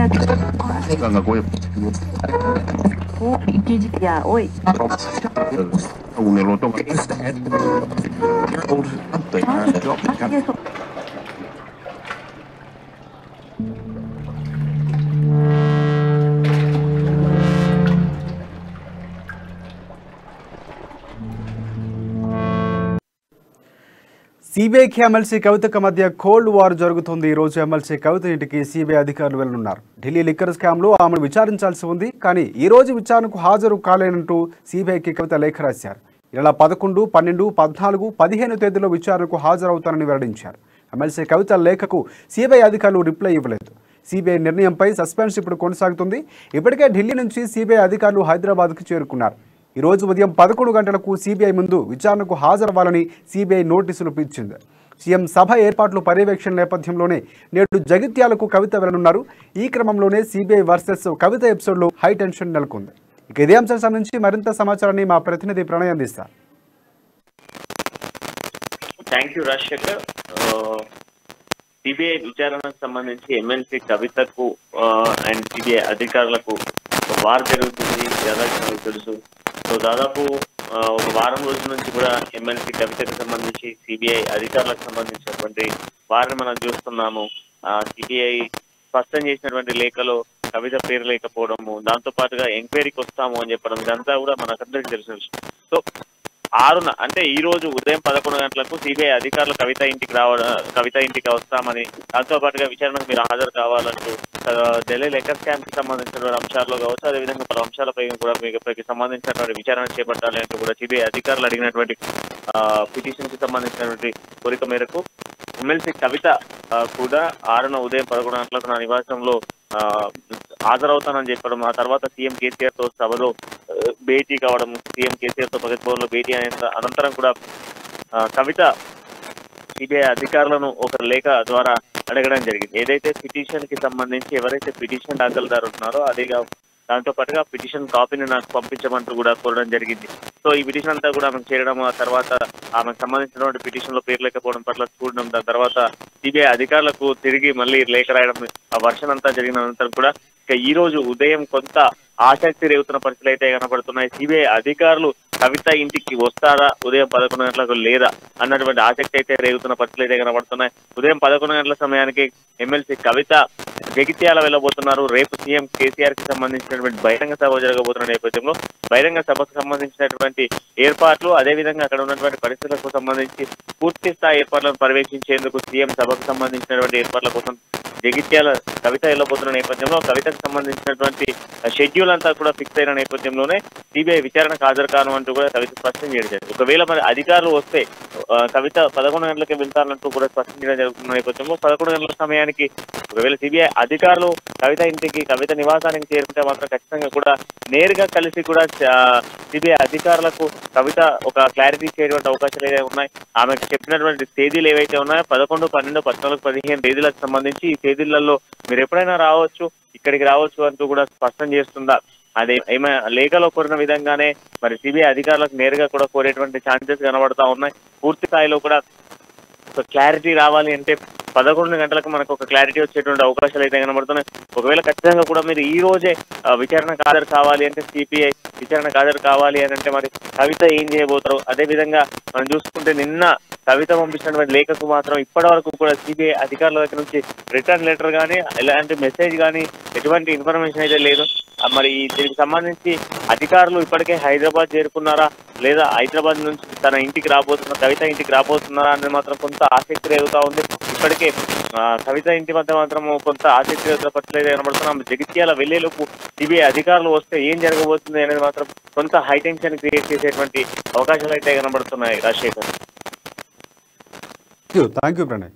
刚刚我也お、一時や、おい。uno lo toca. マジでそう。సిబిఐకి MLC కవితకు మధ్య cold war జరుగుతుంది. ఈ రోజు ఎమ్మెల్సీ కవిత ఇంటికి సిబిఐ అధికారులు వెళ్లనున్నారు. ఢిల్లీ లిక్కర్ స్కామ్లో ఆమెను విచారించాల్సి ఉంది. కానీ ఈ రోజు విచారణకు హాజరు కాలేనంటూ సిబిఐకి కవిత లేఖ రాశారు. ఈ నెల 11, 12, 14, 15 తేదీల్లో విచారణకు హాజరవుతారని వెల్లడించారు. ఎమ్మెల్సీ కవిత లేఖకు సిబిఐ అధికారులు రిప్లై ఇవ్వలేదు. సిబిఐ నిర్ణయంపై సస్పెన్స్ ఇప్పుడు కొనసాగుతుంది. ఇప్పటికే ఢిల్లీ నుంచి సిబిఐ అధికారులు హైదరాబాద్కు చేరుకున్నారు. ఈ రోజు ఉదయం 11 గంటలకు సిబిఐ ముందు విచారణకు హాజరవ్వాలని సిబిఐ నోటీసులు ఇచ్చింది. సీఎం సభ ఏర్పాట్లు పర్యవేక్షణ నేపథ్యంలోనే నేడు జగిత్యాలకు కవిత వెళ్లనున్నారు. ఈ క్రమంలోనే సిబిఐ వర్సెస్ కవిత ఎపిసోడ్లో హై టెన్షన్ నెలకొంది. ఇక ఇదే అంశం సంబంధించి మరింత సమాచారాన్ని మా ప్రతినిధి ప్రణయ్ అందిస్తారు. Thank you Rajasekhar. సిబిఐ విచారణకు సంబంధించి ఎమ్మెల్సీ కవితకు అండ్ సిబిఐ అధికారులకు వార్ జరుగుతుంది. నాకు తెలుసు. సో దాదాపు ఒక వారం రోజుల నుంచి కూడా ఎమ్మెల్సీ కవితకు సంబంధించి సిబిఐ అధికారులకు సంబంధించినటువంటి వారిని మనం చూస్తున్నాము. సిబిఐ స్పష్టం చేసినటువంటి లేఖలో కవిత పేరు లేకపోవడము, దాంతో పాటుగా ఎంక్వైరీకి వస్తాము అని చెప్పడం, ఇదంతా కూడా మనకందరికీ తెలిసిన విషయం. సో 6 అంటే ఈ రోజు ఉదయం 11 గంటలకు సిబిఐ అధికారులు కవిత ఇంటికి వస్తామని, దాంతో పాటుగా విచారణకు మీరు హాజరు కావాలంటూ ఢిల్లీ లెక్కర్ స్కామ్ కి సంబంధించినటువంటి అంశాల్లో కావచ్చు, అదేవిధంగా పలు అంశాలపై కూడా మీకు సంబంధించినటువంటి విచారణ చేపట్టాలి అంటూ కూడా సిబిఐ అధికారులు అడిగినటువంటి పిటిషన్ కి సంబంధించినటువంటి కోరిక మేరకు ఎమ్మెల్సీ కవిత కూడా 6న ఉదయం 11 గంటలకు నా నివాసంలో హాజరవుతానని చెప్పడం, ఆ తర్వాత సీఎం కేసీఆర్ తో సభలో భేటీ కావడం, సీఎం కేసీఆర్ తో ప్రగతి భవన్ లో భేటీ అయిన అనంతరం కూడా కవిత సిబిఐ అధికారులను ఒక లేఖ ద్వారా అడగడం జరిగింది. ఏదైతే పిటిషన్ కి సంబంధించి ఎవరైతే పిటిషన్ దాఖలుదారు ఉన్నారో అదేగా దాంతో పాటుగా పిటిషన్ కాపీని నాకు పంపించమంటూ కూడా కోరడం జరిగింది. సో ఈ పిటిషన్ అంతా కూడా ఆమెకు చేరడం, ఆ తర్వాత ఆమెకు సంబంధించినటువంటి పిటిషన్ లో పేరు లేకపోవడం పట్ల చూడడం, దాని తర్వాత సిబిఐ అధికారులకు తిరిగి మళ్ళీ లేఖ రాయడం, ఆ వర్షన్ అంతా జరిగిన అనంతరం కూడా ఇక ఈ రోజు ఉదయం కొంత ఆసక్తి రేగుతున్న పరిస్థితులు అయితే కనబడుతున్నాయి. సిబిఐ అధికారులు కవిత ఇంటికి వస్తారా ఉదయం 11 గంటలకు లేదా అన్నటువంటి ఆసక్తి అయితే రేగుతున్న పరిస్థితులు అయితే కనబడుతున్నాయి. ఉదయం 11 గంటల సమయానికి ఎమ్మెల్సీ కవిత జగిత్యాల వెళ్ళబోతున్నారు. రేపు సీఎం కేసీఆర్ కి సంబంధించినటువంటి బహిరంగ సభ జరగబోతున్న నేపథ్యంలో బహిరంగ సభకు సంబంధించినటువంటి ఏర్పాట్లు, అదేవిధంగా అక్కడ ఉన్నటువంటి పరిస్థితులకు సంబంధించి పూర్తి స్థాయి ఏర్పాట్లను పర్యవేక్షించేందుకు సీఎం సభకు సంబంధించినటువంటి ఏర్పాట్ల కోసం జగిత్యాల కవిత వెళ్ళబోతున్న నేపథ్యంలో కవితకు సంబంధించినటువంటి షెడ్యూల్ అంతా కూడా ఫిక్స్ అయిన నేపథ్యంలోనే సిబిఐ విచారణకు హాజరు కానుమంటూ కూడా కవిత స్పష్టం చేయడం జరిగింది. ఒకవేళ మరి అధికారులు వస్తే కవిత 11 గంటలకే వెళ్తారంటూ కూడా స్పష్టం చేయడం జరుగుతున్న నేపథ్యంలో 11 గంటల సమయానికి ఒకవేళ సిబిఐ అధికారులు కవిత ఇంటికి కవిత నివాసానికి చేరుకుంటే మాత్రం ఖచ్చితంగా కూడా నేరుగా కలిసి కూడా సిబిఐ అధికారులకు కవిత ఒక క్లారిటీ ఇచ్చేటువంటి అవకాశాలు ఏవైతే ఉన్నాయి, ఆమెకు చెప్పినటువంటి తేదీలు ఏవైతే ఉన్నాయో 11, 12, 14, 15 తేదీలకు సంబంధించి ఈ తేదీలలో మీరు ఎప్పుడైనా రావచ్చు, ఇక్కడికి రావచ్చు అంటూ కూడా స్పష్టం చేస్తుందా. అదే ఏమైనా లేఖలో కోరిన విధంగానే మరి సిబిఐ అధికారులకు నేరుగా కూడా కోరేటువంటి ఛాన్సెస్ కనబడతా ఉన్నాయి. పూర్తి స్థాయిలో కూడా ఒక క్లారిటీ రావాలి అంటే 11 గంటలకు మనకు ఒక క్లారిటీ వచ్చేటువంటి అవకాశాలు అయితే కనబడుతున్నాయి. ఒకవేళ ఖచ్చితంగా కూడా మీరు ఈ రోజే విచారణకు హాజరు కావాలి అంటే, సిబిఐ విచారణకు హాజరు కావాలి అని అంటే మరి కవిత ఏం చేయబోతారు. అదేవిధంగా మనం చూసుకుంటే నిన్న కవిత పంపించినటువంటి లేఖకు మాత్రం ఇప్పటి వరకు కూడా సిబిఐ అధికారుల దగ్గర నుంచి రిటర్న్ లెటర్ కానీ ఎలాంటి మెసేజ్ కానీ ఎటువంటి ఇన్ఫర్మేషన్ అయితే లేదు. మరి దీనికి సంబంధించి అధికారులు ఇప్పటికే హైదరాబాద్ చేరుకున్నారా లేదా హైదరాబాద్ నుంచి తన ఇంటికి కవిత ఇంటికి రాబోతున్నారా అనేది మాత్రం కొంత ఆసక్తి రేగుతా ఉంది. ఇప్పటికే కవిత ఇంటి మధ్య మాత్రం కొంత ఆసక్తి రేగుతున్న పరిస్థితులు కనబడుతున్నాం. జగిత్యాల వెళ్లేలోపు సిబిఐ అధికారులు వస్తే ఏం జరగబోతుంది అనేది మాత్రం కొంత హైటెన్షన్ క్రియేట్ చేసేటువంటి అవకాశాలు అయితే కనబడుతున్నాయి. Rajasekhar, thank you Pranay.